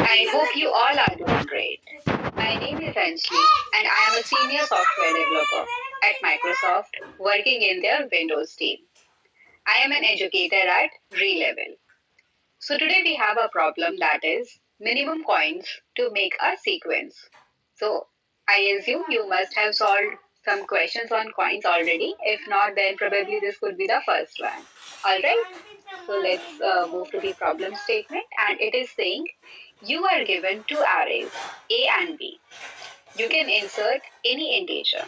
I hope you all are doing great. My name is Anjali and I am a senior software developer at Microsoft working in their Windows team. I am an educator at Relevel. So today we have a problem that is minimum coins to make a sequence. So I assume you must have solved some questions on coins already. If not, then probably this could be the first one. Alright, so let's move to the problem statement and it is saying you are given two arrays A and B. You can insert any integer,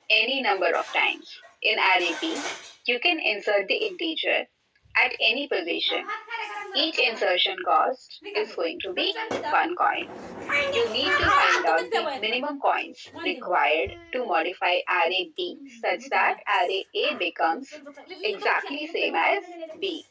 any number of times. In array B, you can insert the integer at any position. Each insertion cost is going to be 1 coin. You need to find out the minimum coins required to modify array B such that array A becomes exactly same as B.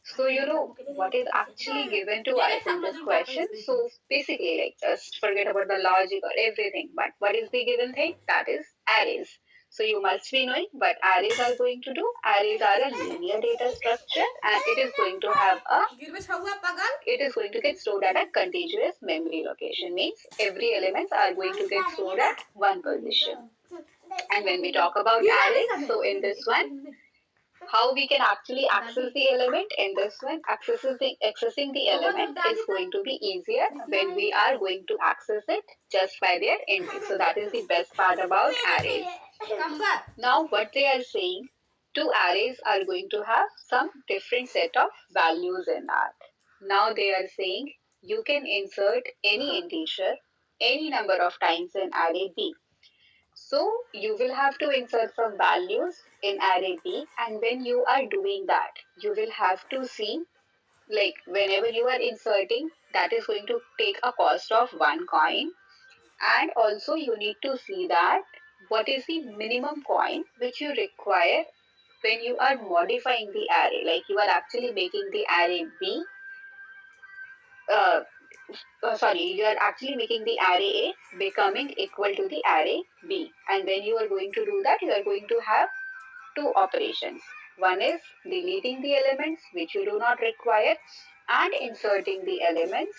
So you know what is actually given to us in this question. So basically, like just forget about the logic or everything. But what is the given thing? That is arrays. So you must be knowing what arrays are going to do. Arrays are a linear data structure, and it is going to have a. It is going to get stored at a contiguous memory location. Means every elements are going to get stored at one position. And when we talk about arrays, so in this one, how we can actually access the element in this one, accessing the element is going to be easier when we are going to access it just by their entry. So that is the best part about arrays. Now what they are saying, two arrays are going to have some different set of values in that. Now they are saying you can insert any integer any number of times in array B. So you will have to insert some values in array B, and when you are doing that, you will have to see, like whenever you are inserting, that is going to take a cost of 1 coin, and also you need to see that what is the minimum coin which you require when you are modifying the array, like you are actually making the array B, uh, you are actually making the array A becoming equal to the array B. And when you are going to do that, you are going to have two operations. One is deleting the elements which you do not require and inserting the elements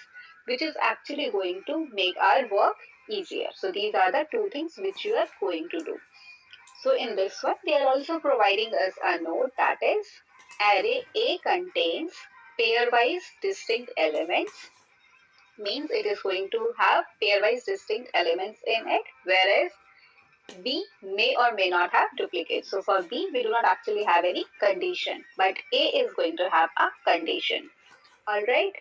which is actually going to make our work easier. So these are the two things which you are going to do. So in this one, they are also providing us a note that is array A contains pairwise distinct elements, means it is going to have pairwise distinct elements in it, whereas B may or may not have duplicates. So for B, we do not actually have any condition, but A is going to have a condition. Alright.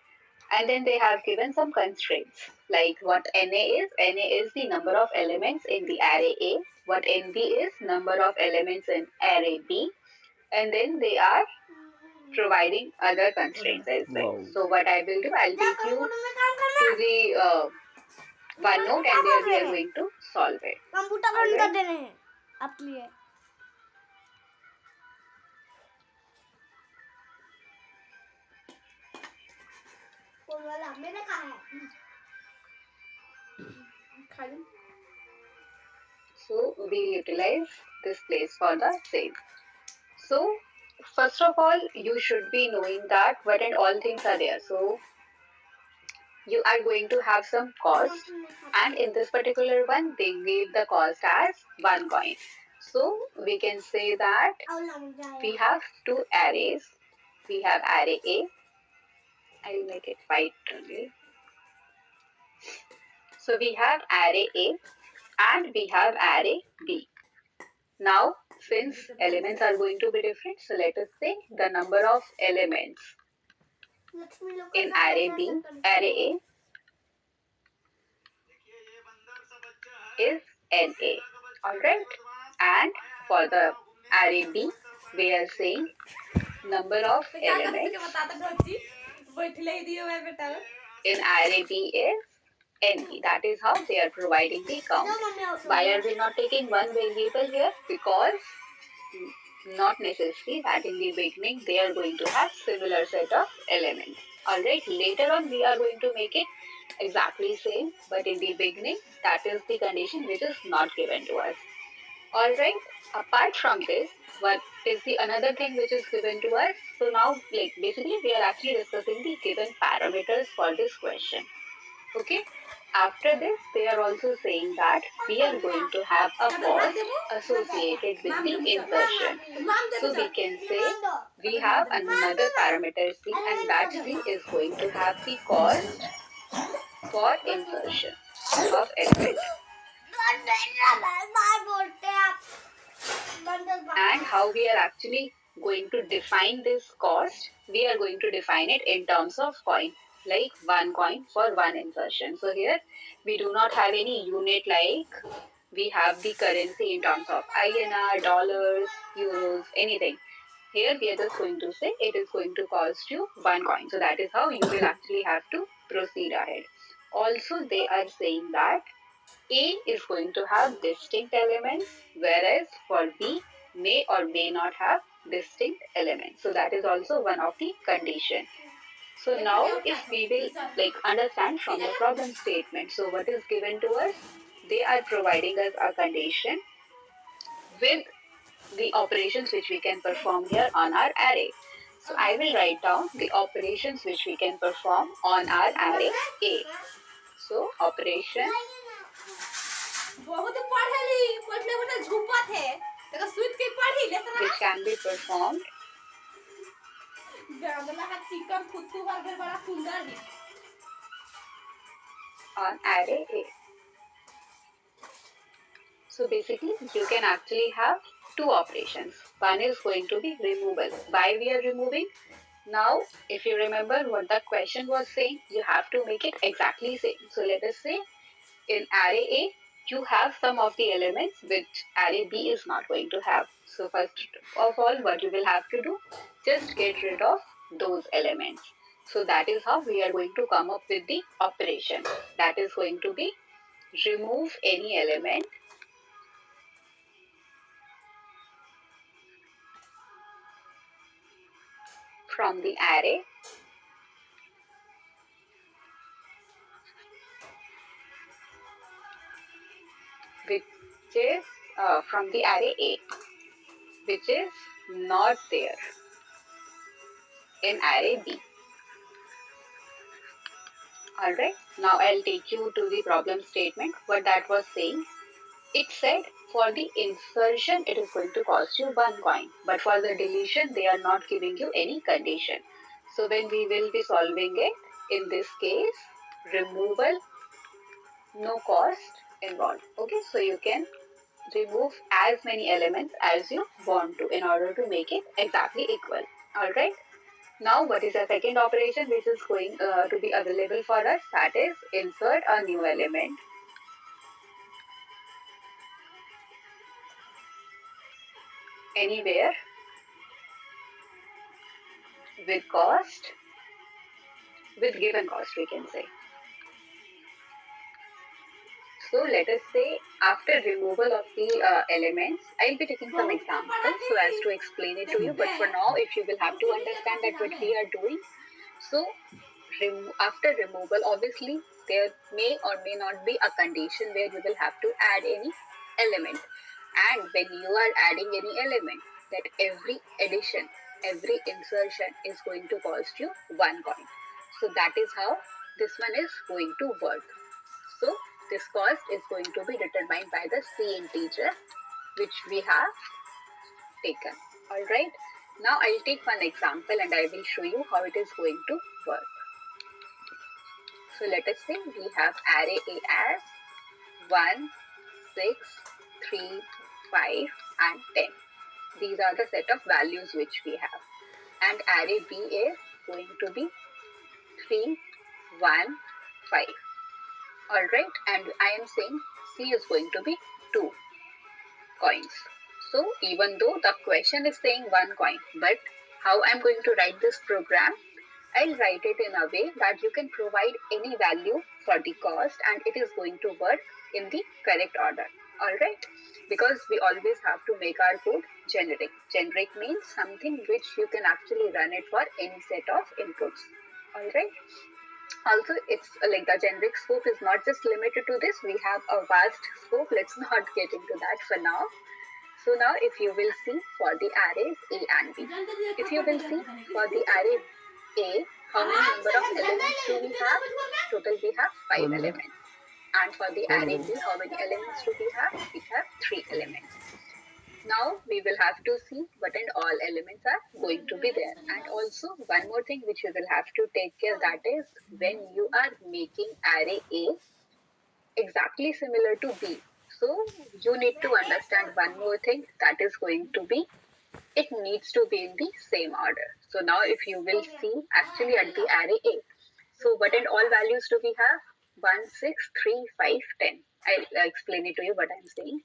And then they have given some constraints, like what NA is. NA is the number of elements in the array A. What NB is number of elements in array B. And then they are providing other constraints as well. Wow. So what I will do, I'll take you to the OneNote and there we are going to solve it. Computer बंद कर देने हैं आपके लिए कौन वाला मैंने कहा है So we utilize this place for the same. So first of all, you should be knowing that what and all things are there. So you are going to have some cost, and in this particular one, they gave the cost as 1 coin. So we can say that we have two arrays. We have array A. I will make it white only. So we have array A and we have array B. Now, since elements are going to be different, so let us say the number of elements in array B, array A is NA. Alright? And for the array B, we are saying number of elements in array B is NB. That is how they are providing the count. Why are we not taking one variable here? Because not necessary that in the beginning they are going to have similar set of elements. Alright, later on we are going to make it exactly same, but in the beginning that is the condition which is not given to us. Alright, apart from this, what is the another thing which is given to us? So now, like basically we are actually discussing the given parameters for this question. Okay. After this, they are also saying that we are going to have a cost associated with the insertion. So we can say we have another parameter C, and that C is going to have the cost for insertion of element. And how we are actually going to define this cost, we are going to define it in terms of coin, like 1 coin for 1 insertion. So here we do not have any unit, like we have the currency in terms of INR, dollars, euros, anything. Here we are just going to say it is going to cost you 1 coin. So that is how you will actually have to proceed ahead. Also, they are saying that A is going to have distinct elements, whereas for B may or may not have distinct elements. So that is also one of the condition. So now if we will understand from the problem statement, so what is given to us? They are providing us a condition with the operations which we can perform here on our array. So I will write down the operations which we can perform on our array A. So operation which can be performed on array A. So basically, you can actually have two operations. One is going to be removal. Why we are removing? Now, if you remember what the question was saying, you have to make it exactly same. So let us say in array A, you have some of the elements which array B is not going to have. So first of all, what you will have to do, just get rid of those elements. So that is how we are going to come up with the operation. That is going to be remove any element from the array which is from the array A, which is not there in array B. Alright, now I'll take you to the problem statement, what that was saying. It said for the insertion it is going to cost you 1 coin, but for the deletion they are not giving you any condition. So when we will be solving it, in this case, removal, no cost involved. Okay, so you can remove as many elements as you want to in order to make it exactly equal. Alright. Now, what is the second operation which is going to be available for us? That is insert a new element anywhere with cost, with given cost, we can say. So let us say after removal of the elements, I'll be taking some examples so as to explain it to you. But for now, if you will have to understand that what we are doing. So after removal, obviously there may or may not be a condition where you will have to add any element. And when you are adding any element, that every addition, every insertion is going to cost you 1 coin. So that is how this one is going to work. So this cost is going to be determined by the C integer which we have taken. Alright. Now I'll take one example and I will show you how it is going to work. So let us say we have array A as 1, 6, 3, 5 and 10. These are the set of values which we have. And array B is going to be 3, 1, 5. Alright, and I am saying C is going to be 2 coins. So even though the question is saying 1 coin, but how I'm going to write this program, I'll write it in a way that you can provide any value for the cost and it is going to work in the correct order. Alright, because we always have to make our code generic. Generic means something which you can actually run it for any set of inputs. Alright. Also, it's like the generic scope is not just limited to this. We have a vast scope. Let's not get into that for now. So now if you will see for the arrays A and B, if you will see for the array A, how many number of elements do we have? Total we have 5 elements. And for the array B, how many elements do we have? We have 3 elements. Now we will have to see what and all elements are going to be there. And also one more thing which you will have to take care, that is when you are making array A exactly similar to B. So you need to understand one more thing, that is going to be, it needs to be in the same order. So now if you will see actually at the array A, so what and all values do we have? 1, 6, 3, 5, 10. I'll explain it to you what I'm saying.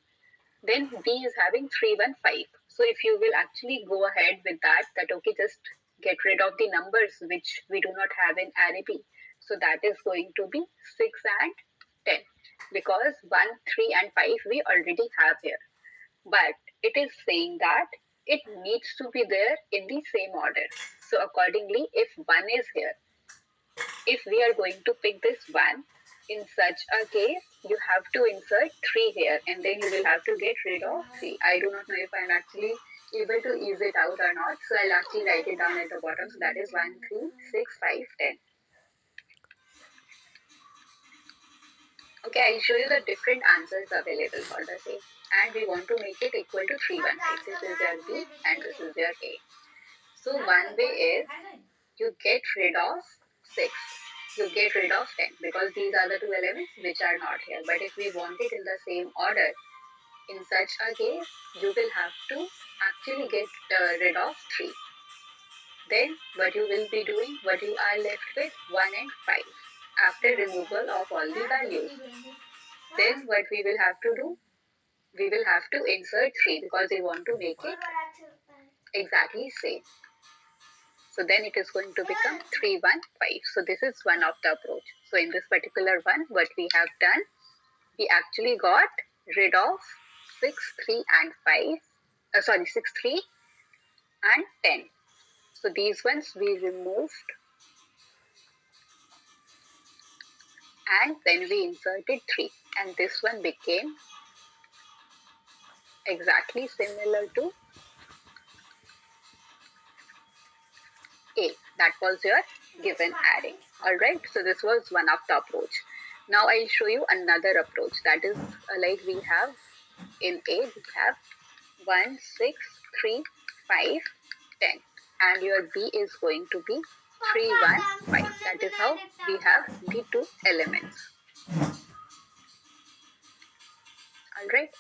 Then B is having 3, 1, 5. So if you will actually go ahead with that okay, just get rid of the numbers which we do not have in array B. So that is going to be 6 and 10, because 1, 3 and 5 we already have here. But it is saying that it needs to be there in the same order. So accordingly, if 1 is here, if we are going to pick this 1, in such a case, you have to insert 3 here, and then you will have to get rid of 3. I do not know if I'm actually able to ease it out or not. So I'll actually write it down at the bottom. So that is 1, 3, 6, 5, 10. Okay, I'll show you the different answers available for the same. And we want to make it equal to 3, 1, 5. This is your B and this is your A. So one way is you get rid of 6. You get rid of 10 because these are the two elements which are not here. But if we want it in the same order, in such a case, you will have to actually get rid of 3. Then what you will be doing, what you are left with, 1 and 5 after removal of all the values. Then what we will have to do, we will have to insert 3 because we want to make it exactly same. So then it is going to become 3, 1, 5. So this is one of the approach. So in this particular one, what we have done, we actually got rid of 6, 3 and 5. 6, 3 and 10. So these ones we removed and then we inserted 3. And this one became exactly similar to A. That was your given array. Alright, so this was one of the approach. Now I'll show you another approach. That is like we have in A, we have 1, 6, 3, 5, 10. And your B is going to be 3, 1, 5. That is how we have the two elements. Alright.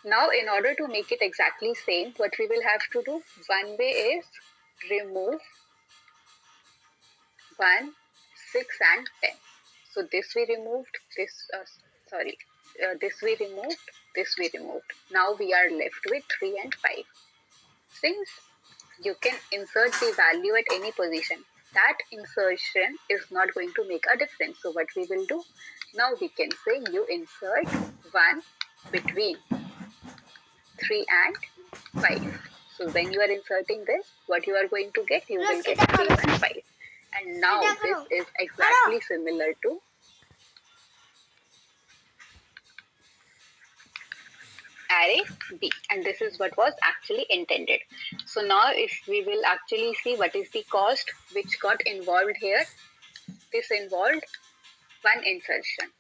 Now in order to make it exactly same, what we will have to do, one way is remove 1, 6 and 10. So this we removed, this we removed, this we removed. Now we are left with 3 and 5. Since you can insert the value at any position, that insertion is not going to make a difference. So what we will do, now we can say you insert 1 between 3 and 5. So when you are inserting this, what you are going to get, you will get 3 and 5. And now this is exactly similar to array B, and this is what was actually intended. So now if we will actually see what is the cost which got involved here, this involved one insertion,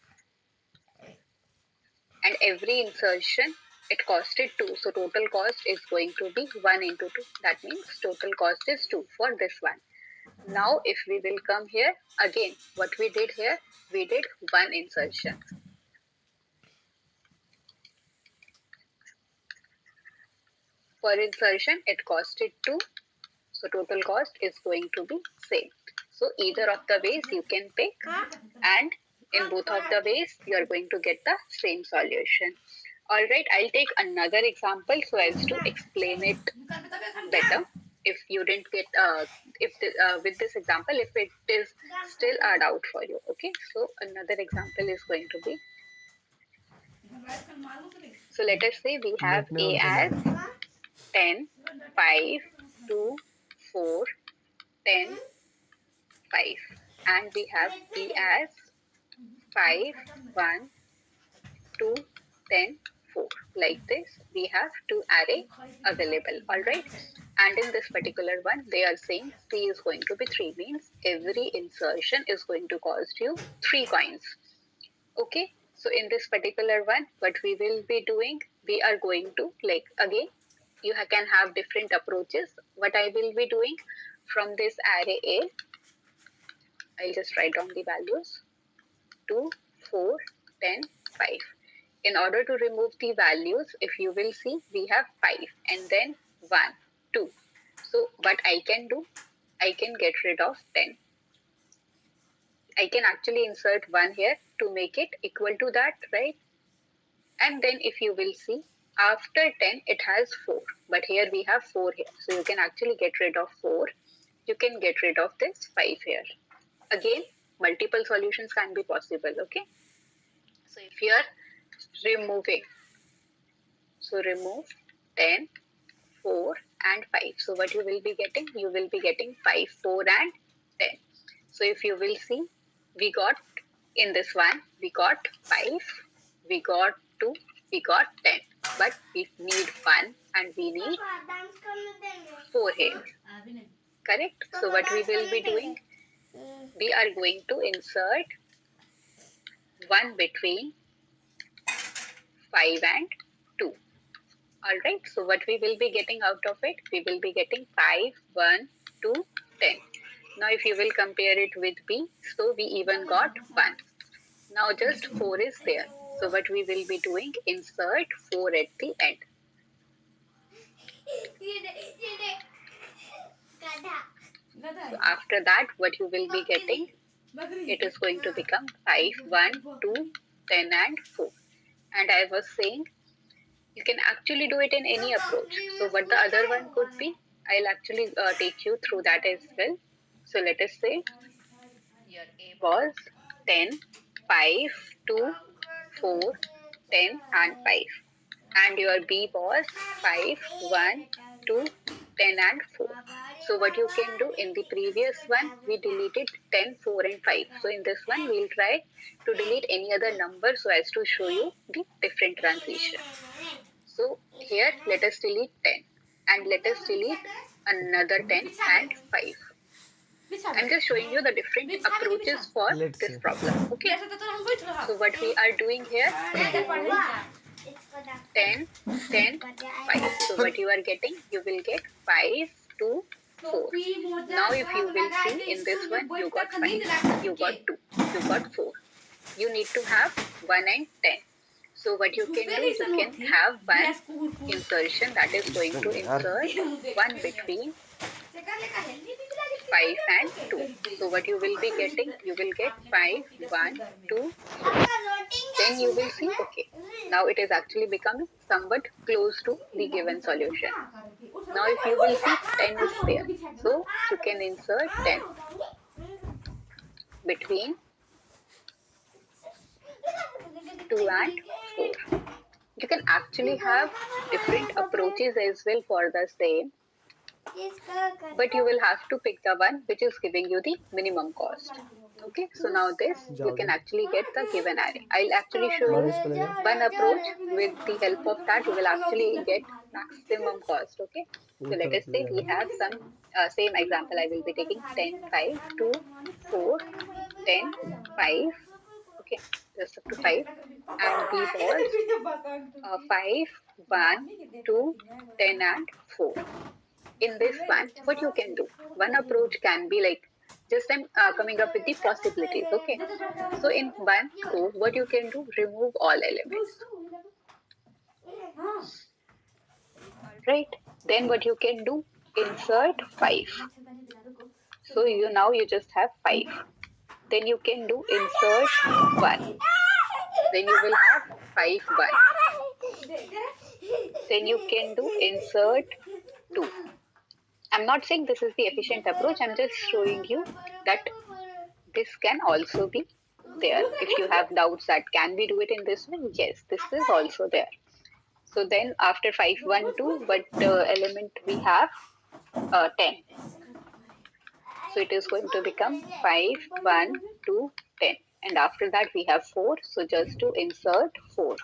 and every insertion it costed 2. So total cost is going to be 1 into 2. That means total cost is 2 for this one. Now if we will come here again, what we did here, we did one insertion. For insertion it costed 2. So total cost is going to be same. So either of the ways you can pick, and in both of the ways you are going to get the same solution. Alright, I'll take another example so as to explain it better. If you didn't get, with this example, if it is still a doubt for you. Okay, so another example is going to be, so let us say we have A as 10, 5, 2, 4, 10, 5, and we have B as 5, 1, 2, 10, 4. Like this, we have 2 array available, alright? And in this particular one, they are saying C is going to be 3, means every insertion is going to cost you 3 coins. Okay, so in this particular one, what we will be doing, we are going to, like, again, you can have different approaches. What I will be doing, from this array A, I'll just write down the values, 2, 4, 10, 5. In order to remove the values, if you will see, we have 5 and then 1, 2. So what I can do, I can get rid of 10. I can actually insert 1 here to make it equal to that, right? And then if you will see, after 10, it has 4. But here we have 4 here. So you can actually get rid of 4. You can get rid of this 5 here. Again, multiple solutions can be possible, okay? So if you are removing, so remove 10, 4 and 5. So what you will be getting? You will be getting 5, 4 and 10. So if you will see, we got, in this one, we got 5, we got 2, we got 10. But we need 1 and we need 4 here. Correct? So what we will be doing? We are going to insert 1 between 5 and 2. Alright, so what we will be getting out of it? We will be getting 5, 1, 2, 10. Now if you will compare it with B, so we even got 1. Now just 4 is there. So what we will be doing? Insert 4 at the end. So after that, what you will be getting? It is going to become 5, 1, 2, 10 and 4. And I was saying, you can actually do it in any approach. So what the other one could be, I'll actually take you through that as well. So let us say your A was 10, 5, 2, 4, 10 and 5. And your B was 5, 1, 2, 10 and 4. So what you can do, in the previous one, we deleted 10, 4 and 5. So in this one, we'll try to delete any other number so as to show you the different transition. So here, let us delete 10 and let us delete another 10 and 5. I'm just showing you the different approaches for this problem. Okay. So what we are doing here, 10, 10, 5. So what you are getting, you will get 5, 2, 4. Now if you will see, in this one, you got 5, you got 2, you got 4. You need to have 1 and 10. So what you can do, you can have one insertion that is going to insert 1 between 5 and 2. So what you will be getting, you will get 5, 1, 2, 4. Then you will see, okay, now it is actually becoming somewhat close to the given solution. Now if you will see, 10 is there. So you can insert 10 between 2 and 4. You can actually have different approaches as well for the same, but you will have to pick the one which is giving you the minimum cost. Okay, so now this, you can actually get the given array. I'll actually show you one approach. With the help of that, you will actually get maximum cost. Okay, so let us say we have some same example. I will be taking 10, 5, 2, 4, 10, 5. Okay, just up to 5. And B was 5, 1, 2, 10 and 4. In this one, what you can do, one approach can be like, just I'm coming up with the possibilities, okay? So in one go, what you can do, remove all elements. Alright, then what you can do, insert 5. So you just have 5. Then you can do insert 1. Then you will have 5, 1. Then you can do insert 2. I'm not saying this is the efficient approach. I'm just showing you that this can also be there. If you have doubts that can we do it in this way, yes, this is also there. So then after 5, 1, 2, what element we have? 10. So it is going to become 5, 1, 2, 10. and after that we have 4. So just to insert 4.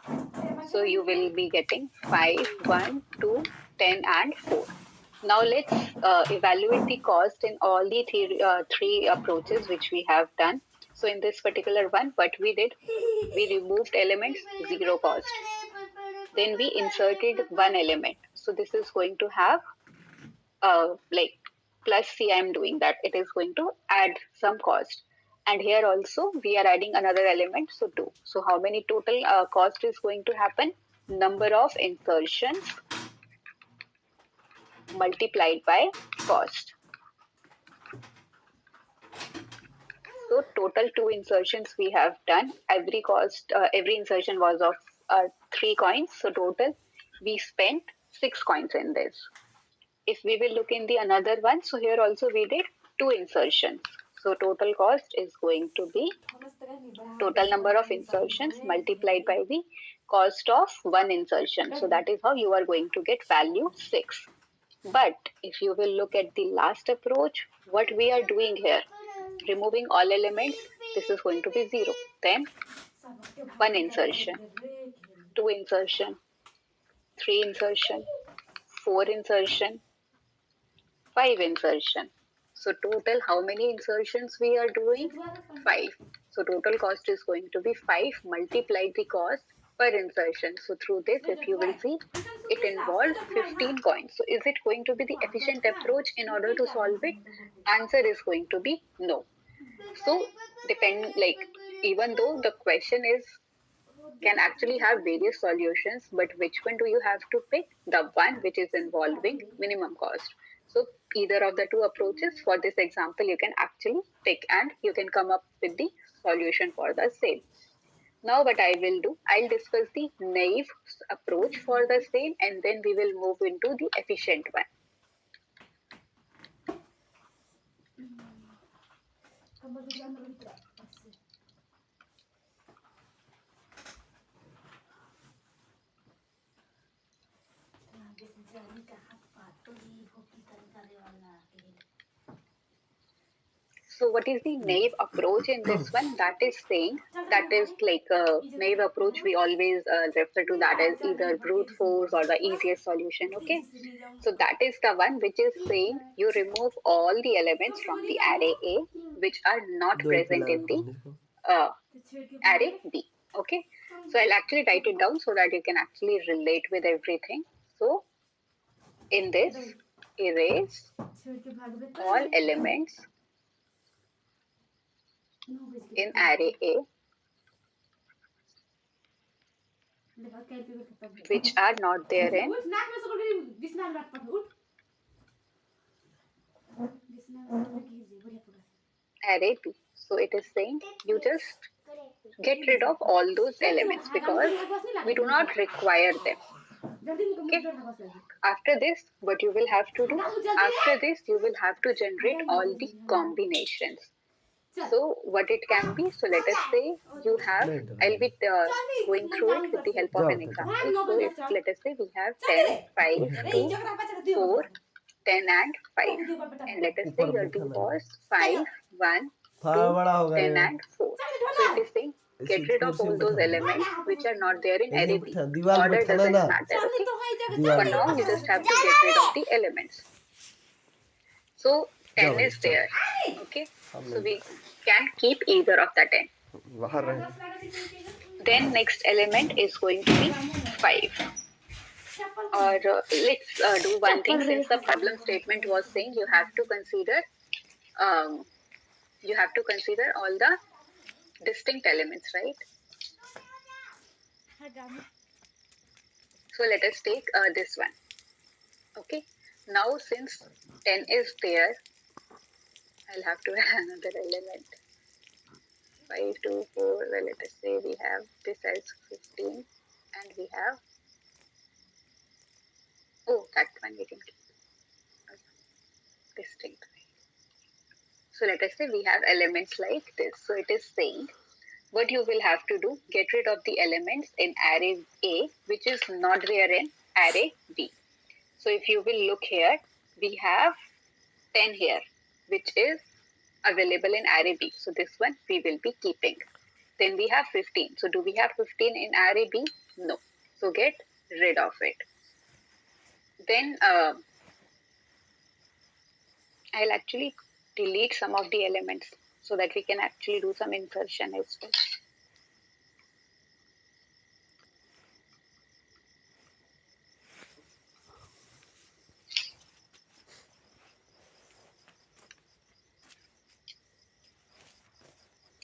So you will be getting 5, 1, 2, 10, and 4. Now let's evaluate the cost in all the three approaches which we have done. So in this particular one, what we did, we removed elements, 0 cost. Then we inserted one element. So this is going to have like plus C. I am doing that. It is going to add some cost. And here also we are adding another element, so 2. So how many total cost is going to happen? Number of insertions multiplied by cost. So total 2 insertions we have done. Every insertion was of 3 coins. So total we spent 6 coins in this. If we will look in the another one, so here also we did 2 insertions. So total cost is going to be total number of insertions multiplied by the cost of one insertion. So that is how you are going to get value 6. But if you will look at the last approach, what we are doing here, removing all elements, this is going to be 0. Then 1 insertion, 2 insertion, 3 insertion, 4 insertion, 5 insertion. So total how many insertions we are doing? 5. So total cost is going to be 5 multiplied the cost per insertion. So through this, if you will see, it involves 15 coins. So is it going to be the efficient approach in order to solve it? Answer is going to be no. So even though the question is can actually have various solutions, but which one do you have to pick? The one which is involving minimum cost. So either of the two approaches for this example you can actually pick and you can come up with the solution for the same. Now what I will do, I'll discuss the naive approach for the same and then we will move into the efficient one. So what is the naive approach in this one? That is saying that is like a naive approach. We always refer to that as either brute force or the easiest solution. Okay. So that is the one which is saying you remove all the elements from the array A which are not present in the array B. Okay. So I'll actually write it down so that you can actually relate with everything. So in this, erase all elements in array A which are not there in array B. So it is saying you just get rid of all those elements because we do not require them. Okay. After this, what you will have to do? After this, you will have to generate all the combinations. So what it can be? So let us say you have, I'll be going through it with the help of an example. So if let us say we have 10, 5, 2, 4, 10 and 5. And let us say your B was 5, 1, 2, 10 and 4. So it is saying get rid of all those elements which are not there in array B. Order doesn't matter. Okay. For now, you just have to get rid of the elements. So 10 is there. Okay. So we can keep either of the 10. Then next element is going to be 5. Or let's do one thing. Since the problem statement was saying you have to consider all the distinct elements, right? So let us take this one. Okay. Now since 10 is there, I'll have to add another element. 5, 2, 4. Well, let us say we have this as 15 and we have, oh, that one we can keep distinct. So let us say we have elements like this. So it is saying what you will have to do, get rid of the elements in array A which is not there in array B. So if you will look here, we have 10 here which is available in array B. So this one we will be keeping. Then we have 15. So do we have 15 in array B? No. So get rid of it. Then I'll actually delete some of the elements so that we can actually do some insertion as well.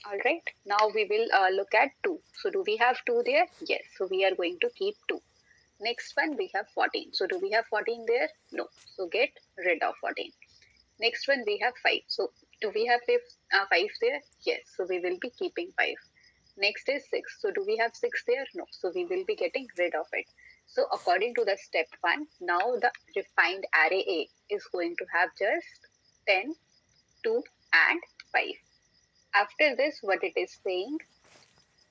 All right, now we will look at 2. So do we have 2 there? Yes, so we are going to keep 2. Next one, we have 14. So do we have 14 there? No, so get rid of 14. Next one, we have 5. So do we have 5 there? Yes, so we will be keeping 5. Next is 6. So do we have 6 there? No, so we will be getting rid of it. So according to the step 1, now the refined array A is going to have just 10, 2 and 5. After this, what it is saying,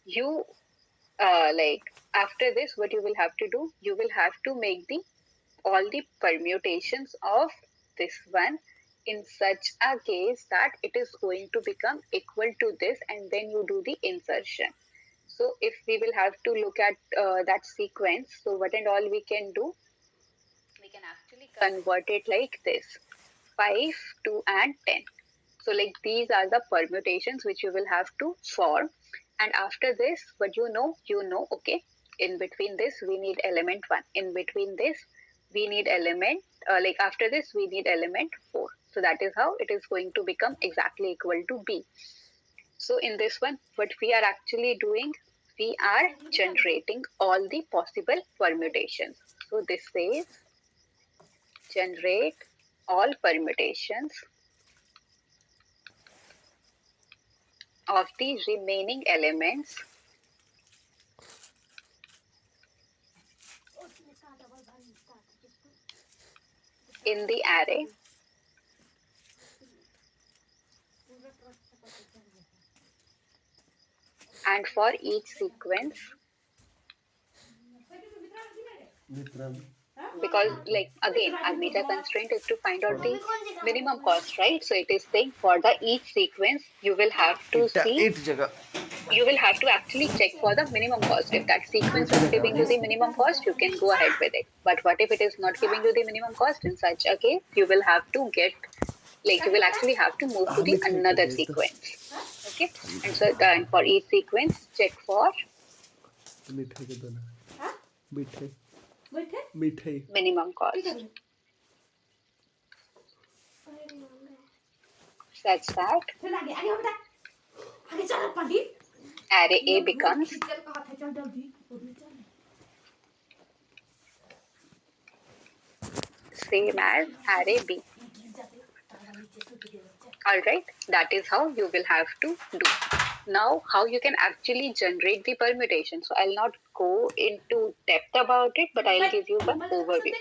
you after this, what you will have to do, you will have to make the all the permutations of this one in such a case that it is going to become equal to this, and then you do the insertion. So if we will have to look at that sequence, so what and all we can do, we can actually convert it like this: 5, 2 and 10. So like these are the permutations which you will have to form. And after this, what you know, okay, in between this, we need element 1. In between this, we need element, after this, we need element 4. So that is how it is going to become exactly equal to B. So in this one, what we are actually doing, we are generating all the possible permutations. So this says generate all permutations of the remaining elements in the array and for each sequence, because like again our major constraint is to find out the minimum cost, right? So it is saying for the each sequence you will have to see, you will have to actually check for the minimum cost. If that sequence is giving you the minimum cost, you can go ahead with it. But what if it is not giving you the minimum cost? In such a case, you will have to get, you will actually have to move to the another sequence. Okay, and so then for each sequence, check for minimum cost such that array A becomes same as array B. Alright, that is how you will have to do. Now, how you can actually generate the permutation. So, I'll not go into depth about it, but I'll give you an overview.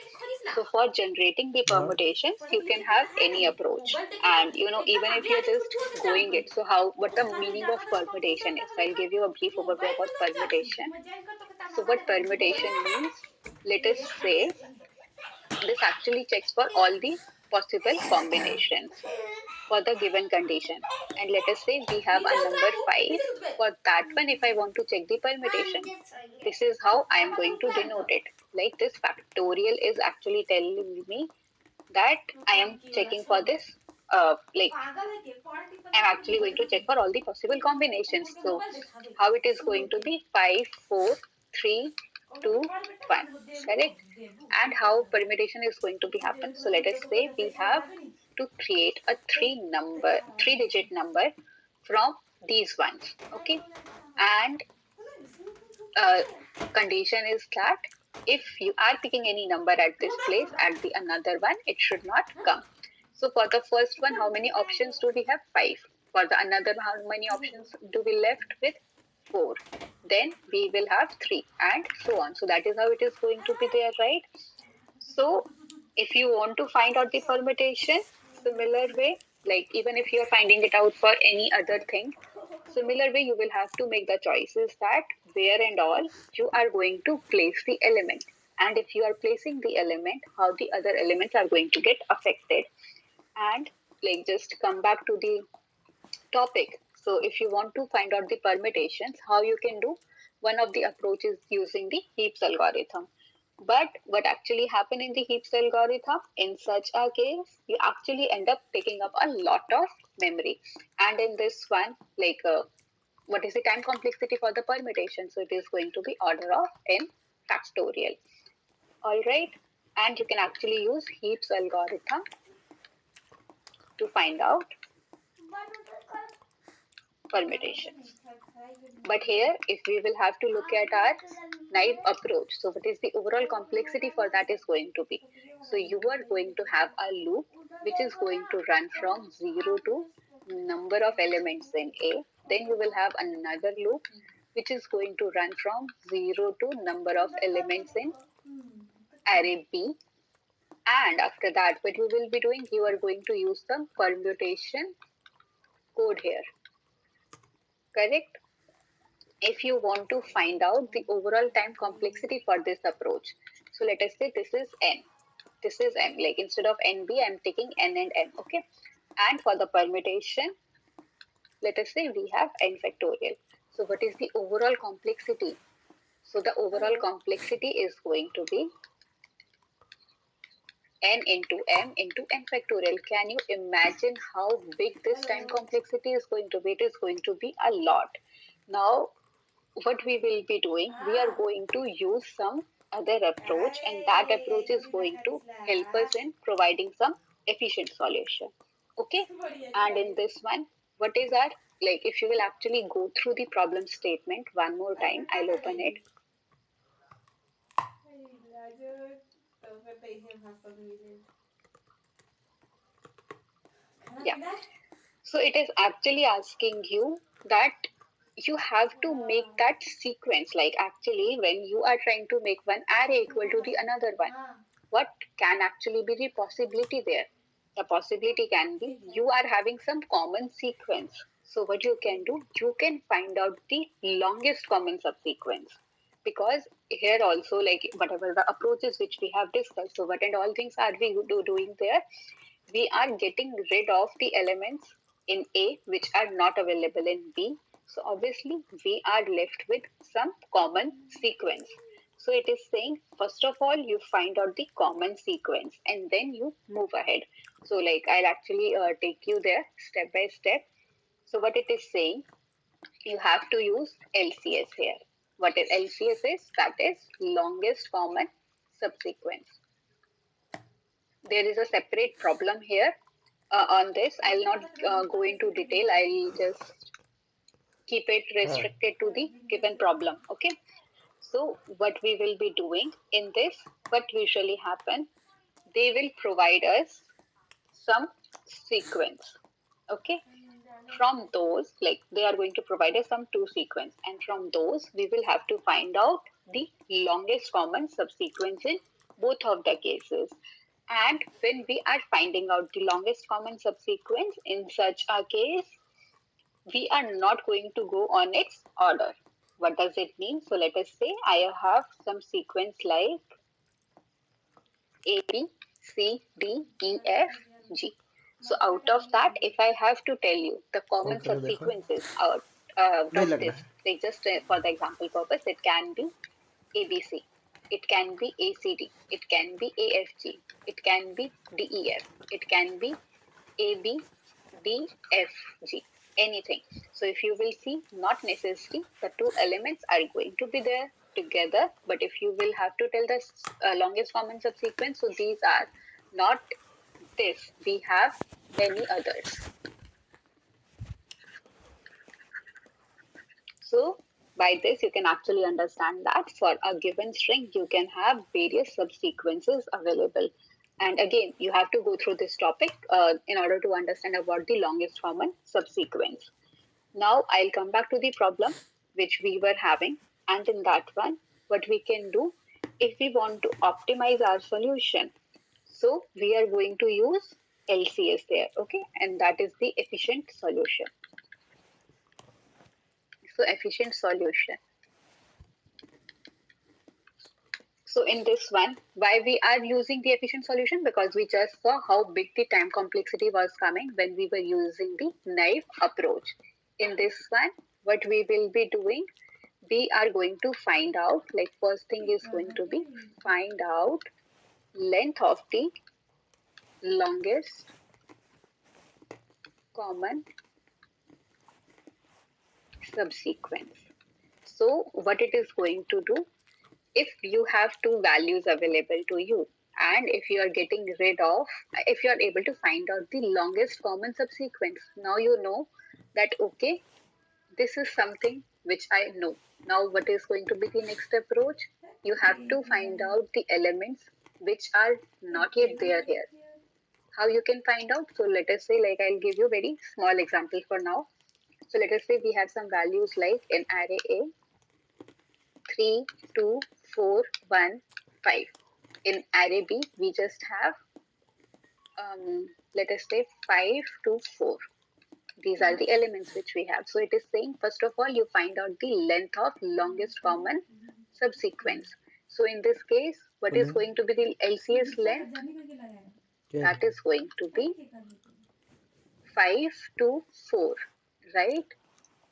So, for generating the permutations, you can have any approach. And, even if you're just going it, so what the meaning of permutation is. So, I'll give you a brief overview about permutation. So, what permutation means, let us say, this actually checks for all the possible combinations for the given condition. And let us say we have a number 5. For that one, if I want to check the permutation, this is how I am going to denote it. Like this factorial is actually telling me that I am checking for this, I'm actually going to check for all the possible combinations. So how it is going to be 5, 4, 3, 2, 1, correct? And how permutation is going to be happen. So let us say we have to create a 3-digit number from these ones, okay? And condition is that if you are picking any number at this place, at the another one, it should not come. So for the first one, how many options do we have? 5. For the another, how many options do we left with? 4. Then we will have 3 and so on. So that is how it is going to be there, right? So if you want to find out the permutation, similar way, like even if you are finding it out for any other thing, similar way you will have to make the choices that where and all you are going to place the element. And if you are placing the element, how the other elements are going to get affected. And like just come back to the topic. So if you want to find out the permutations, how you can do, one of the approaches using the heaps algorithm. But what actually happen in the heaps algorithm, in such a case, you actually end up taking up a lot of memory. And in this one, like what is the time complexity for the permutation? So it is going to be order of n factorial. All right. And you can actually use heaps algorithm to find out permutations. But here, if we will have to look at our naive approach, so what is the overall complexity for that is going to be? So you are going to have a loop which is going to run from 0 to number of elements in A. Then you will have another loop which is going to run from 0 to number of elements in array B. And after that, what you will be doing, you are going to use the permutation code here. Correct? If you want to find out the overall time complexity for this approach, so let us say this is n, this is m, like instead of nb I'm taking n and m, okay. And for the permutation, let us say we have n factorial. So what is the overall complexity? So the overall complexity is going to be n into m into n factorial. Can you imagine how big this time complexity is going to be? It is going to be a lot. Now what we will be doing, we are going to use some other approach, and that approach is going to help us in providing some efficient solution. Okay. And in this one, what is that, like if you will actually go through the problem statement one more time, I'll open it. Yeah. So it is actually asking you that you have to make that sequence. Like actually, when you are trying to make one array equal to the another one, what can actually be the possibility there? The possibility can be you are having some common sequence. So what you can do, you can find out the longest common subsequence. Because here also, like whatever the approaches which we have discussed, so what and all things are we doing there? We are getting rid of the elements in A which are not available in B. So obviously we are left with some common sequence. So it is saying, first of all, you find out the common sequence and then you move ahead. So like I'll actually take you there step by step. So what it is saying, you have to use LCS here. What is LCS is? That is longest common subsequence. There is a separate problem here on this. I'll not go into detail. I'll just keep it restricted to the given problem. Okay. So what we will be doing in this, what usually happen, they will provide us some sequence. Okay. From those, like they are going to provide us some two sequence, and from those we will have to find out the longest common subsequence in both of the cases. And when we are finding out the longest common subsequence, in such a case, we are not going to go on its order. What does it mean? So let us say I have some sequence like A, B, C, D, E, F, G. So out of that, if I have to tell you the common subsequences out of this, like just for the example purpose, it can be ABC, it can be ACD, it can be AFG, it can be DEF, it can be ABDFG, anything. So if you will see, not necessarily the two elements are going to be there together, but if you will have to tell the longest common subsequence, so these are not this, we have many others. So by this, you can actually understand that for a given string, you can have various subsequences available. And again, you have to go through this topic in order to understand about the longest common subsequence. Now I'll come back to the problem which we were having. And in that one, what we can do, if we want to optimize our solution, so we are going to use LCS there, okay? And that is the efficient solution. So efficient solution. So in this one, why we are using the efficient solution? Because we just saw how big the time complexity was coming when we were using the naive approach. In this one, what we will be doing, we are going to find out, like first thing is going to be find out length of the longest common subsequence. So what it is going to do, if you have two values available to you, and if you are getting rid of, if you are able to find out the longest common subsequence, now you know that okay, this is something which I know. Now what is going to be the next approach? You have to find out the elements which are not yet there here. How you can find out? So let us say, like I'll give you very small example for now. So let us say we have some values like in array A, 3, 2, 4, 1, 5. In array B, we just have, let us say 5 to 4. These are the elements which we have. So it is saying, first of all, you find out the length of longest common subsequence. So in this case, what is going to be the LCS length? That is going to be 5 to 4, right?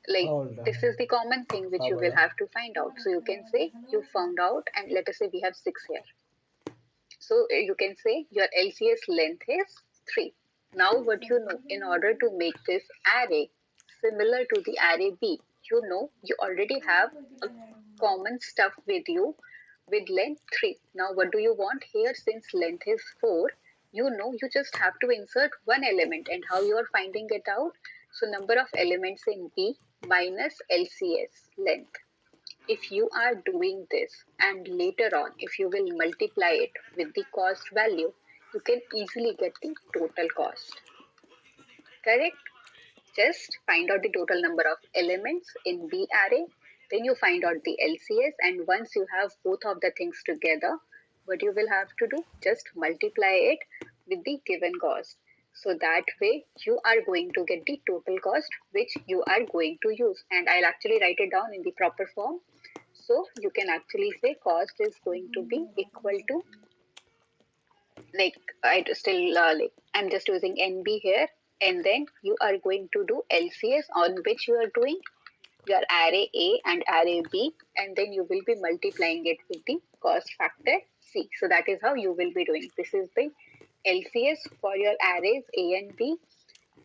Like this is the common thing which you will have to find out. So you can say you found out, and let us say we have 6 here. So you can say your LCS length is 3. Now what you know, in order to make this array similar to the array B, you know you already have a common stuff with you with length 3. Now what do you want here? Since length is 4, you know you just have to insert one element, and how you are finding it out? So number of elements in B minus LCS length. If you are doing this and later on if you will multiply it with the cost value, you can easily get the total cost. Correct? Just find out the total number of elements in B array, then you find out the LCS, and once you have both of the things together, what you will have to do, just multiply it with the given cost. So that way you are going to get the total cost which you are going to use, and I'll actually write it down in the proper form. So you can actually say cost is going to be equal to, like I still like I'm just using NB here, and then you are going to do LCS on which you are doing your array A and array B, and then you will be multiplying it with the cost factor C. So that is how you will be doing. This is the LCS for your arrays A and B.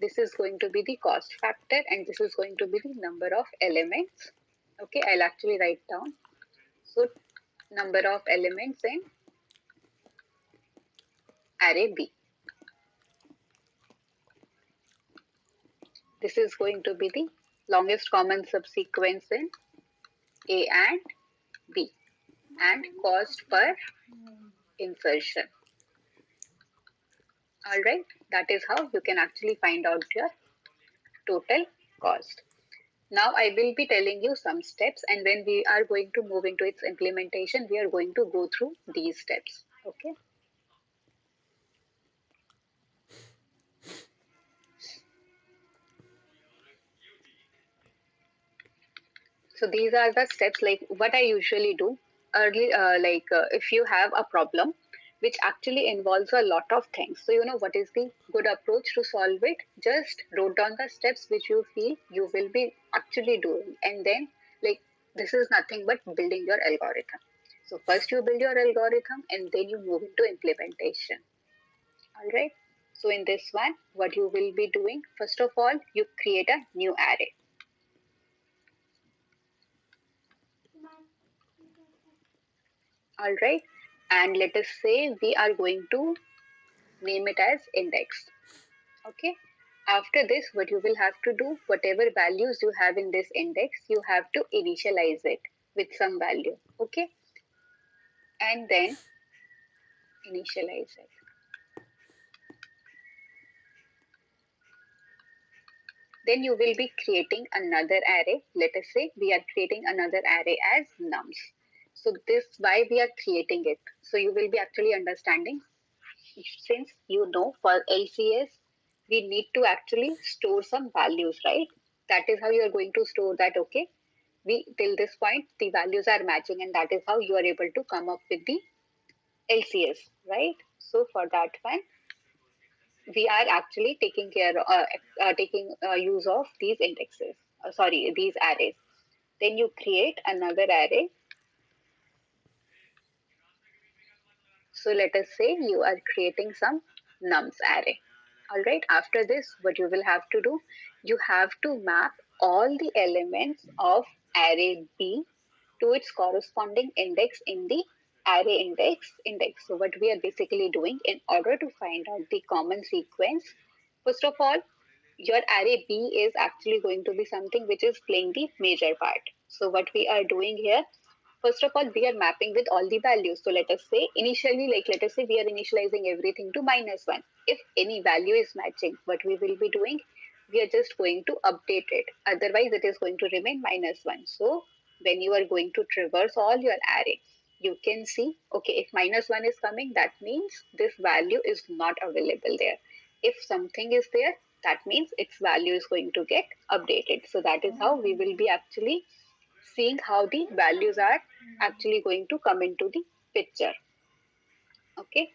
This is going to be the cost factor, and this is going to be the number of elements. Okay, I'll actually write down. So number of elements in array B. This is going to be the longest common subsequence in A and B, and cost per insertion. Alright, that is how you can actually find out your total cost. Now I will be telling you some steps, and when we are going to move into its implementation, we are going to go through these steps. Okay. So these are the steps, like what I usually do early, if you have a problem which actually involves a lot of things. So you know what is the good approach to solve it? Just wrote down the steps which you feel you will be actually doing, and then like this is nothing but building your algorithm. So first you build your algorithm and then you move into implementation. All right. So in this one, what you will be doing, first of all, you create a new array. All right. And let us say we are going to name it as index. Okay. After this, what you will have to do, whatever values you have in this index, you have to initialize it with some value. Okay. And then initialize it. Then you will be creating another array. Let us say we are creating another array as nums. So this why we are creating it. So you will be actually understanding, since you know for LCS we need to actually store some values, right? That is how you are going to store that. Okay, we till this point the values are matching, and that is how you are able to come up with the LCS, right? So for that one we are actually taking use of these indexes. these arrays. Then you create another array. So let us say you are creating some nums array. All right, after this, what you will have to do, you have to map all the elements of array B to its corresponding index in the array index. So what we are basically doing in order to find out the common sequence, first of all, your array B is actually going to be something which is playing the major part. So what we are doing here, first of all, we are mapping with all the values. So let us say initially, like let us say we are initializing everything to -1. If any value is matching, what we will be doing, we are just going to update it. Otherwise, it is going to remain -1. So when you are going to traverse all your array, you can see, okay, if -1 is coming, that means this value is not available there. If something is there, that means its value is going to get updated. So that is how we will be actually seeing how the values are actually going to come into the picture. Okay,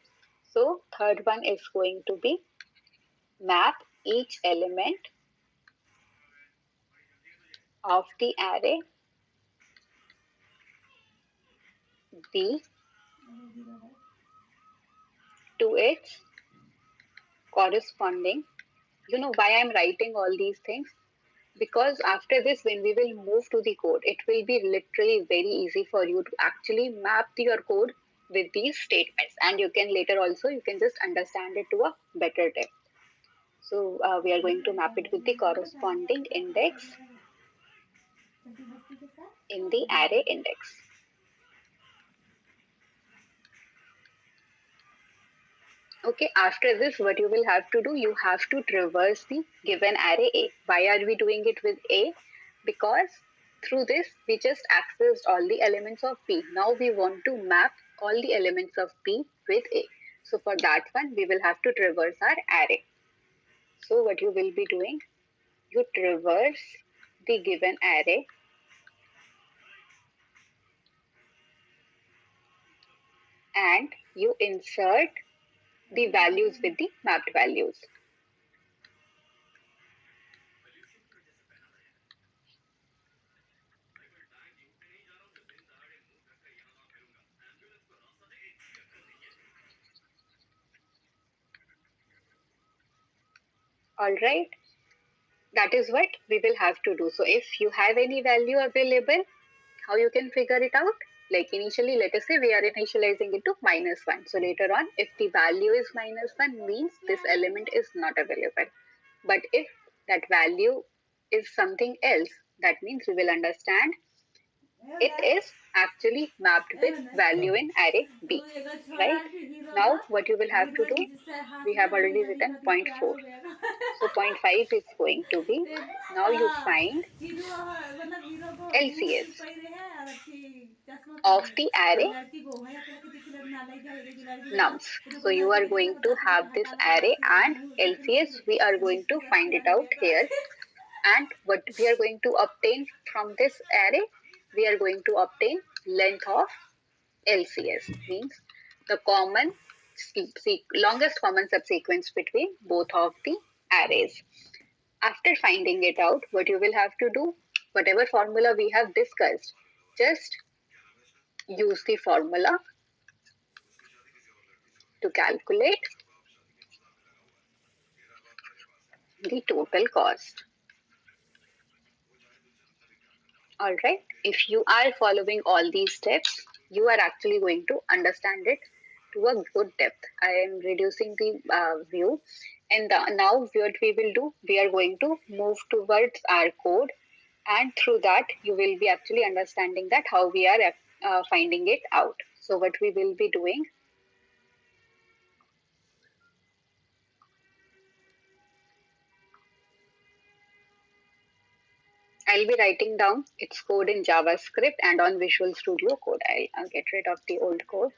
so third one is going to be map each element of the array B to its corresponding. You know why I'm writing all these things? Because after this, when we will move to the code, it will be literally very easy for you to actually map your code with these statements, and you can later also you can just understand it to a better depth. So we are going to map it with the corresponding index in the array index. Okay, after this, what you will have to do, you have to traverse the given array A. Why are we doing it with A? Because through this, we just accessed all the elements of B. Now we want to map all the elements of B with A. So for that one, we will have to traverse our array. So what you will be doing, you traverse the given array and you insert the values with the mapped values. All right, that is what we will have to do. So if you have any value available, how you can figure it out? Like initially, let us say we are initializing it to -1. So later on, if the value is -1, means this element is not available. But if that value is something else, that means we will understand it is actually mapped with value in array B, right? Now what you will have to do, we have already written point 4. So point 5 is going to be, now you find LCS of the array nums. So you are going to have this array and LCS, we are going to find it out here. And what we are going to obtain from this array, we are going to obtain length of LCS, means the longest common subsequence between both of the arrays. After finding it out, what you will have to do, whatever formula we have discussed, just use the formula to calculate the total cost. All right, if you are following all these steps, you are actually going to understand it to a good depth. I am reducing the view, and now what we will do, we are going to move towards our code, and through that you will be actually understanding that how we are finding it out. So what we will be doing, I'll be writing down its code in JavaScript and on Visual Studio Code. I'll get rid of the old code.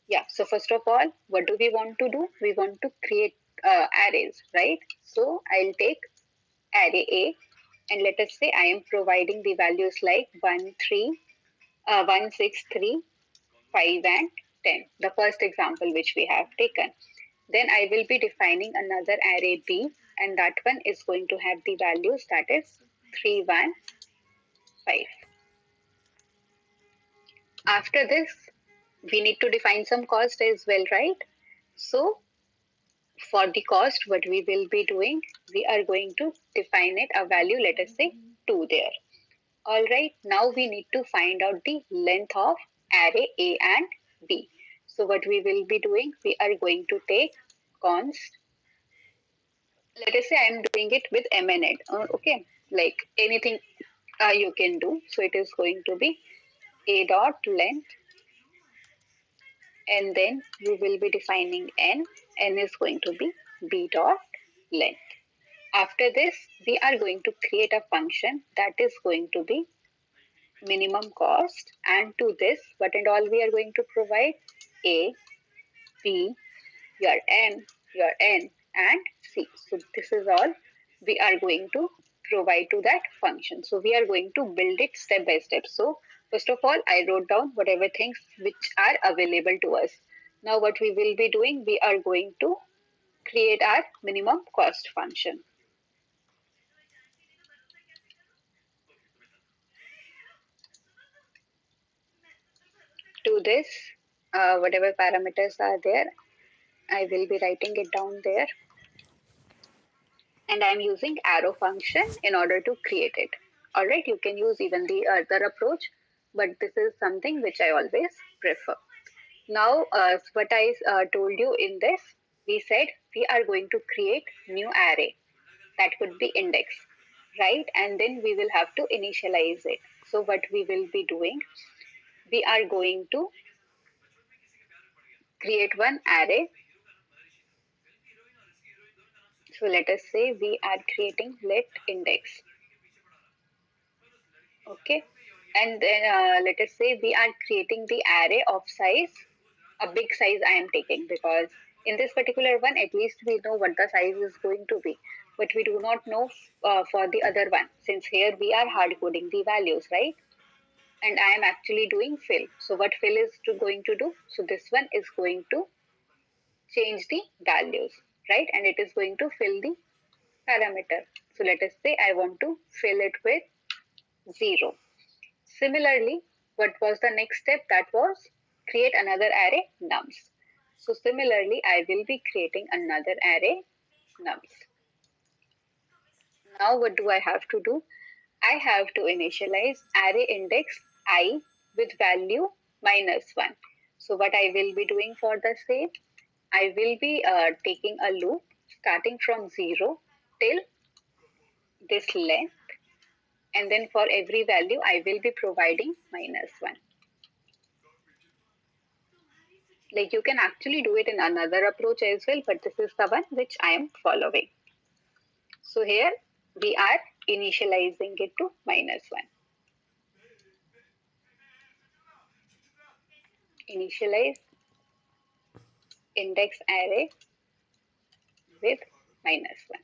Yeah, so first of all, what do we want to do? We want to create arrays, right? So I'll take array A, and let us say I am providing the values like 1, 6, 3, 5, and 10. The first example which we have taken. Then I will be defining another array B, and that one is going to have the values, that is 315. After this, we need to define some cost as well, right? So for the cost, what we will be doing, we are going to define it a value, let us say 2 there. All right, now we need to find out the length of array A and B. So what we will be doing, we are going to take const, let us say I am doing it with MNet, okay, like anything you can do. So it is going to be A dot length, and then we will be defining n is going to be B dot length. After this, we are going to create a function that is going to be minimum cost, and to this, what and all we are going to provide? A, B, your M, your N, and C. So this is all we are going to provide to that function. So we are going to build it step by step. So first of all, I wrote down whatever things which are available to us. Now what we will be doing, we are going to create our minimum cost function. To this, whatever parameters are there, I will be writing it down there, and I'm using arrow function in order to create it. All right, you can use even the other approach, but this is something which I always prefer. Now, what I told you in this, we said we are going to create new array that could be index, right? And then we will have to initialize it. So what we will be doing, we are going to create one array. So let us say we are creating let index. Okay, and then let us say we are creating the array of size, a big size I am taking, because in this particular one at least we know what the size is going to be, but we do not know for the other one, since here we are hard coding the values, right? And I am actually doing fill. So what fill is going to do, so this one is going to change the values, right? And it is going to fill the parameter. So let us say I want to fill it with 0. Similarly, what was the next step? That was create another array nums. So similarly, I will be creating another array nums. Now what do I have to do? I have to initialize array index I with value -1. So what I will be doing for the same, I will be taking a loop starting from 0 till this length, and then for every value I will be providing -1. Like you can actually do it in another approach as well, but this is the one which I am following. So here we are initializing it to -1. Initialize index array with -1.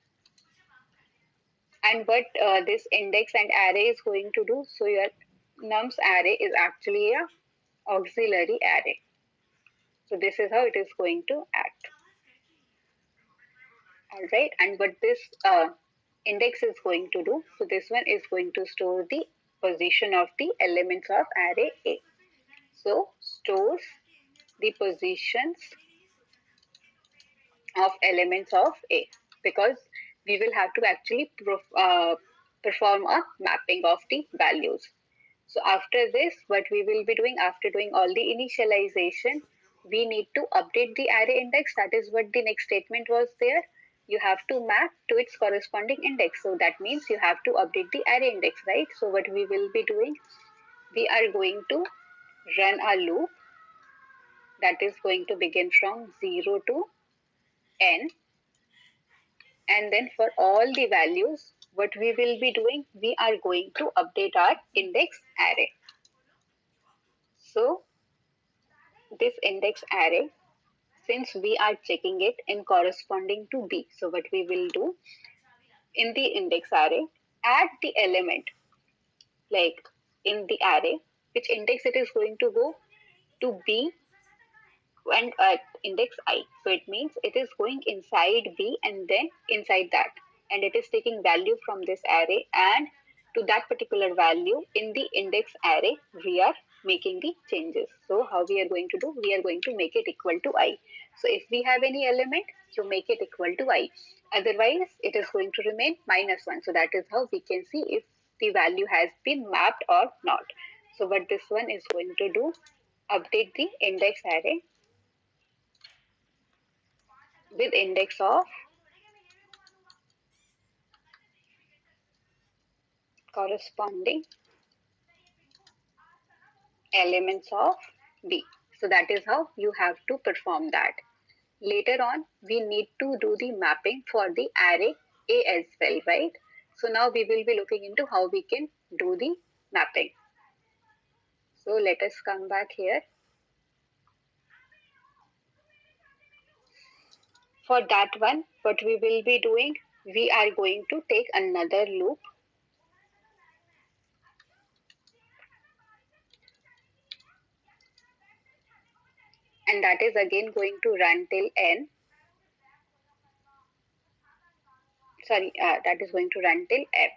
And what this index and array is going to do, so your nums array is actually a auxiliary array. So this is how it is going to act. All right, and what this index is going to do, so this one is going to store the position of the elements of array A. So stores the positions of elements of A, because we will have to actually perform a mapping of the values. So after this, what we will be doing, after doing all the initialization, we need to update the array index. That is what the next statement was there. You have to map to its corresponding index. So that means you have to update the array index, right? So what we will be doing, we are going to run a loop that is going to begin from 0 to n. And then for all the values, what we will be doing, we are going to update our index array. So this index array, since we are checking it in corresponding to B, so what we will do, in the index array, add the element, like in the array, which index it is going to go to B and at index I. So it means it is going inside B and then inside that. And it is taking value from this array and to that particular value in the index array, we are making the changes. So how we are going to do? We are going to make it equal to I. So if we have any element, you make it equal to I. Otherwise, it is going to remain -1. So that is how we can see if the value has been mapped or not. So what this one is going to do, update the index array with index of corresponding elements of B. So that is how you have to perform that. Later on, we need to do the mapping for the array A as well, right? So now we will be looking into how we can do the mapping. So let us come back here. For that one, what we will be doing, we are going to take another loop, and that is again going to run till n. That is going to run till f.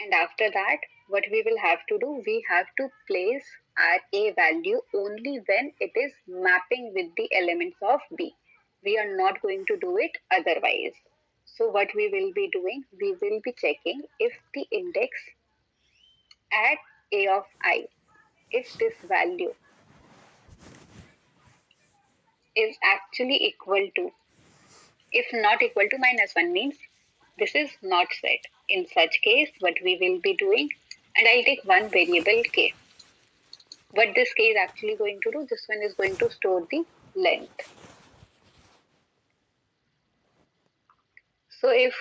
And after that, what we will have to do, we have to place our A value only when it is mapping with the elements of B. We are not going to do it otherwise. So what we will be doing, we will be checking if the index at A of I, if this value is actually equal to, if not equal to -1 means this is not set. In such case, what we will be doing, and I'll take one variable k. What this k is actually going to do, this one is going to store the length. So if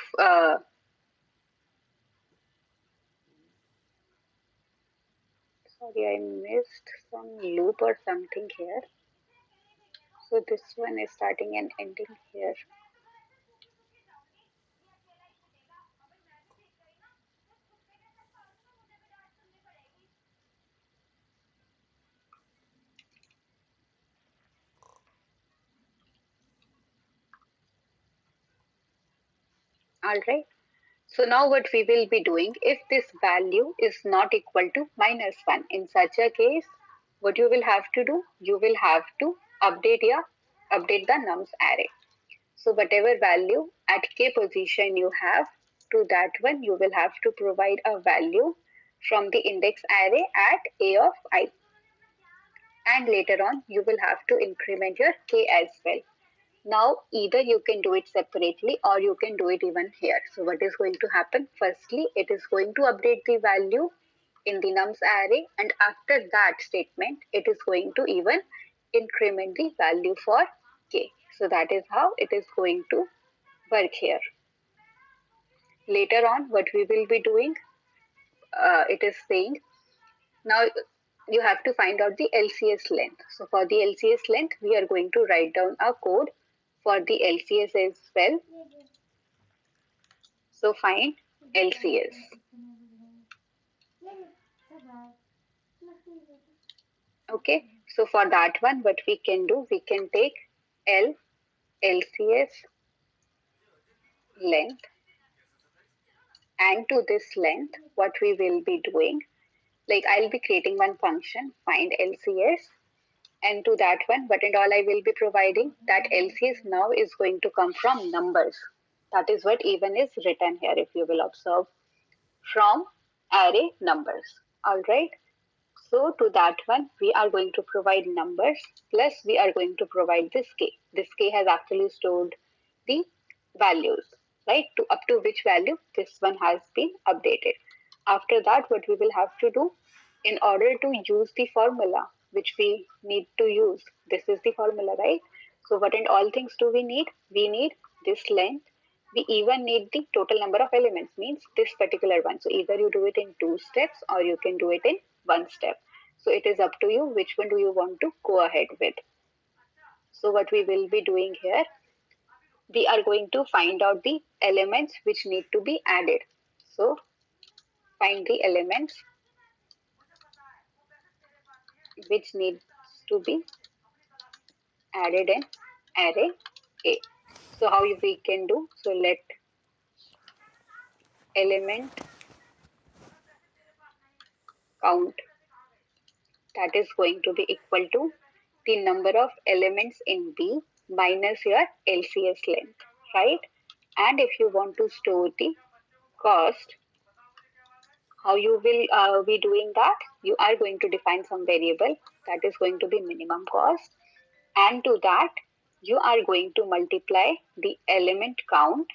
sorry, I missed some loop or something here. So this one is starting and ending here. All right. So now what we will be doing, if this value is not equal to -1, in such a case, what you will have to do, you will have to update the nums array. So whatever value at k position you have, to that one you will have to provide a value from the index array at A of I. And later on you will have to increment your k as well. Now either you can do it separately or you can do it even here. So what is going to happen? Firstly, it is going to update the value in the nums array, and after that statement it is going to even increment the value for k. So that is how it is going to work here. Later on, what we will be doing, it is saying now you have to find out the LCS length. So for the LCS length, we are going to write down a code for the LCS as well. So find LCS. Okay, so for that one, what we can do, we can take LCS length, and to this length, what we will be doing, like I'll be creating one function, find LCS, and to that one, what and all I will be providing, that LCS now is going to come from numbers. That is what even is written here, if you will observe, from array numbers. All right. So to that one, we are going to provide numbers, plus we are going to provide this k. This k has actually stored the values, right? To up to which value this one has been updated. After that, what we will have to do, in order to use the formula which we need to use, this is the formula, right? So what and all things do we need? We need this length. We even need the total number of elements, means this particular one. So either you do it in 2 steps or you can do it in 1 step. So it is up to you which one do you want to go ahead with. So what we will be doing here, we are going to find out the elements which need to be added. So find the elements which needs to be added in array A. So how we can do? So let element count, that is going to be equal to the number of elements in B minus your LCS length, right? And if you want to store the cost, how you will be doing that? You are going to define some variable that is going to be minimum cost, and to that you are going to multiply the element count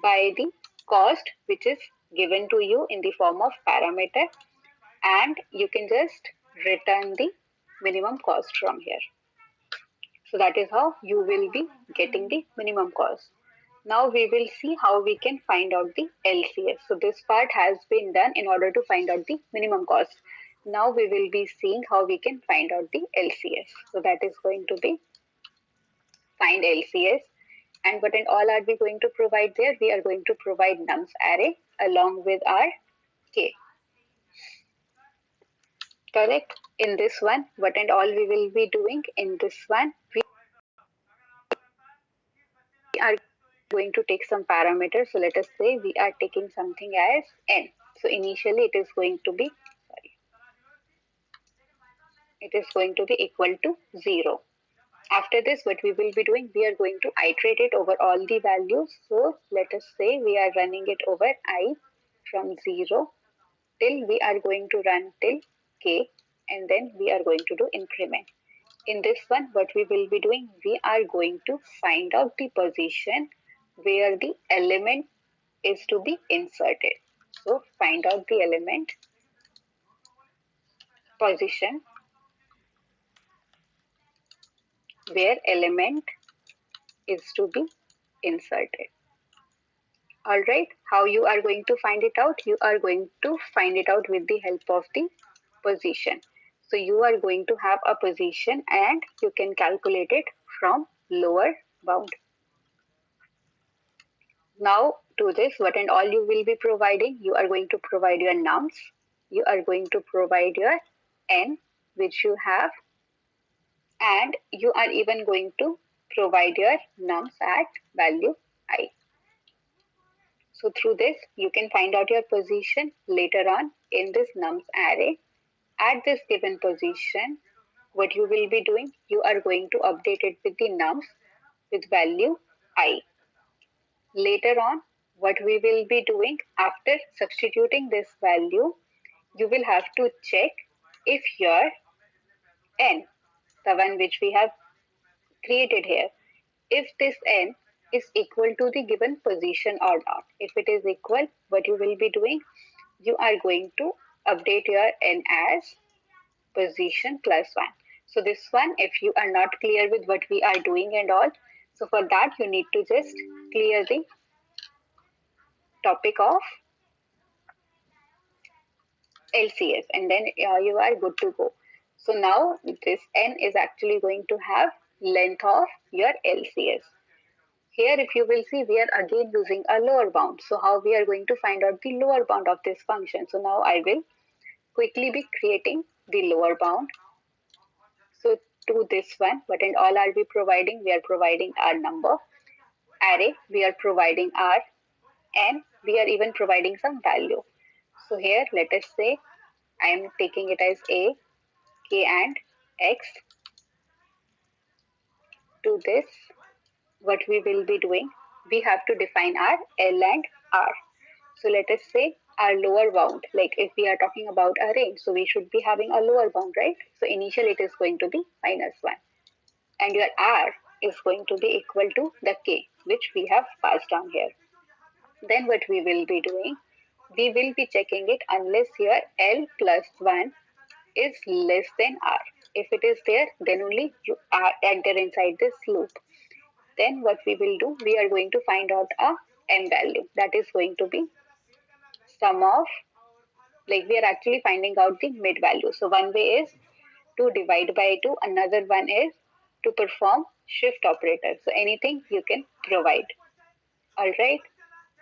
by the cost which is given to you in the form of parameter, and you can just return the minimum cost from here. So that is how you will be getting the minimum cost. Now we will see how we can find out the LCS. So this part has been done in order to find out the minimum cost. Now we will be seeing how we can find out the LCS. So that is going to be find LCS. And what and all are we going to provide there? We are going to provide nums array along with our k. Correct? In this one, what and all we will be doing in this one, we are going to take some parameters. So let us say we are taking something as n. So initially it is going to be, it is going to be equal to 0. After this, what we will be doing, we are going to iterate it over all the values. So let us say we are running it over I from 0 till we are going to run till k, and then we are going to do increment. In this one, what we will be doing, we are going to find out the position where the element is to be inserted. So find out the element position where element is to be inserted. Alright, how you are going to find it out? You are going to find it out with the help of the position. So you are going to have a position and you can calculate it from lower bound. Now to this, what and all you will be providing, you are going to provide your nums, you are going to provide your n which you have, and you are even going to provide your nums at value I. So through this, you can find out your position later on in this nums array. At this given position, what you will be doing, you are going to update it with the nums with value I. Later on, what we will be doing after substituting this value, you will have to check if your n, the one which we have created here, if this n is equal to the given position or not. If it is equal, what you will be doing, you are going to update your n as position plus 1. So this one, if you are not clear with what we are doing and all, so for that you need to just clear the topic of LCS, and then you are good to go. So now this n is actually going to have length of your LCS. Here if you will see, we are again using a lower bound. So how we are going to find out the lower bound of this function? So now I will quickly be creating the lower bound. So to this one, what and all are we providing? We are providing our number array, we are providing our n, we are even providing some value. So here let us say I am taking it as a, k and x. To this, what we will be doing, we have to define our L and R. So let us say our lower bound, like if we are talking about a range, so we should be having a lower bound, right? So initially it is going to be -1, and your R is going to be equal to the K, which we have passed down here. Then what we will be doing, we will be checking it unless here L plus 1 is less than R. If it is there, then only you are enter inside this loop. Then what we will do, we are going to find out a n value. That is going to be sum of, like we are actually finding out the mid value. So one way is to divide by 2. Another one is to perform shift operator. So anything you can provide. Alright.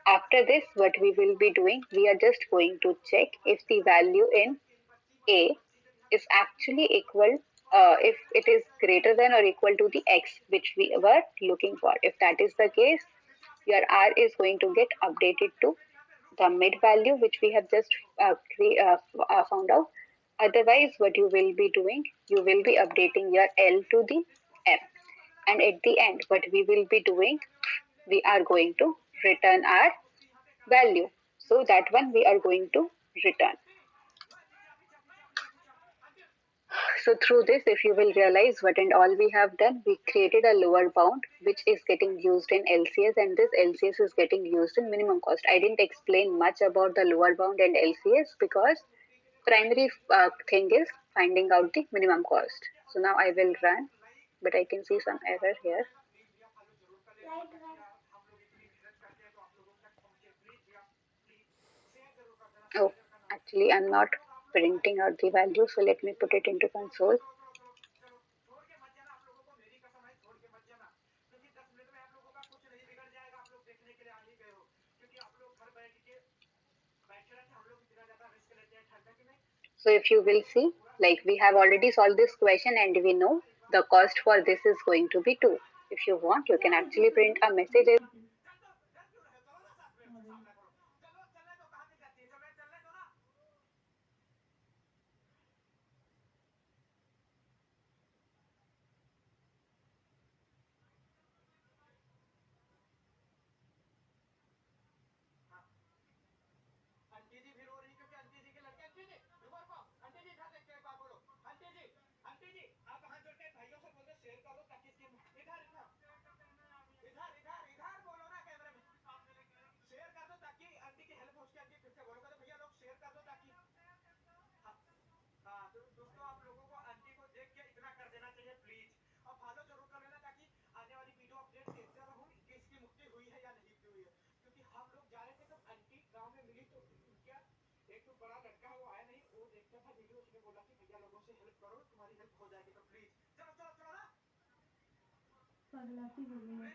After this, what we will be doing, we are just going to check if the value in A is actually equal, if it is greater than or equal to the x which we were looking for. If that is the case, your R is going to get updated to the mid value which we have just found out. Otherwise, what you will be doing, you will be updating your L to the M. And at the end, what we will be doing, we are going to return our value. So that one we are going to return. So through this, if you will realize what and all we have done, we created a lower bound which is getting used in LCS, and this LCS is getting used in minimum cost. I didn't explain much about the lower bound and LCS because primary thing is finding out the minimum cost. So now I will run, but I can see some error here. Light है Oh, actually I'm not printing out the value, so let me put it into console. So if you will see, like we have already solved this question and we know the cost for this is going to be 2. If you want, you can actually print a message. पगलाती हो गई है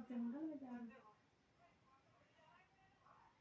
जंगल में जा रहे नागिन कहाँ है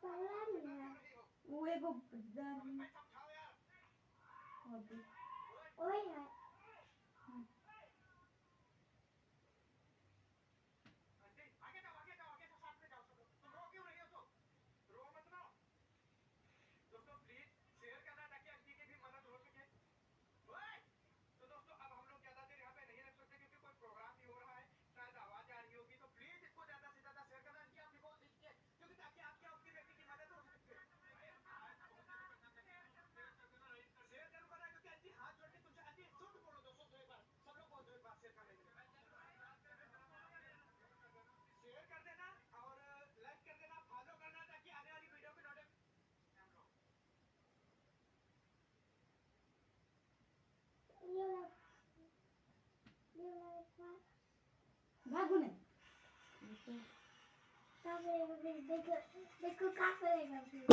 पगला नहीं है वो एगो दादी होती ओए है भागू नये देखो देखो क्या करेगा फिर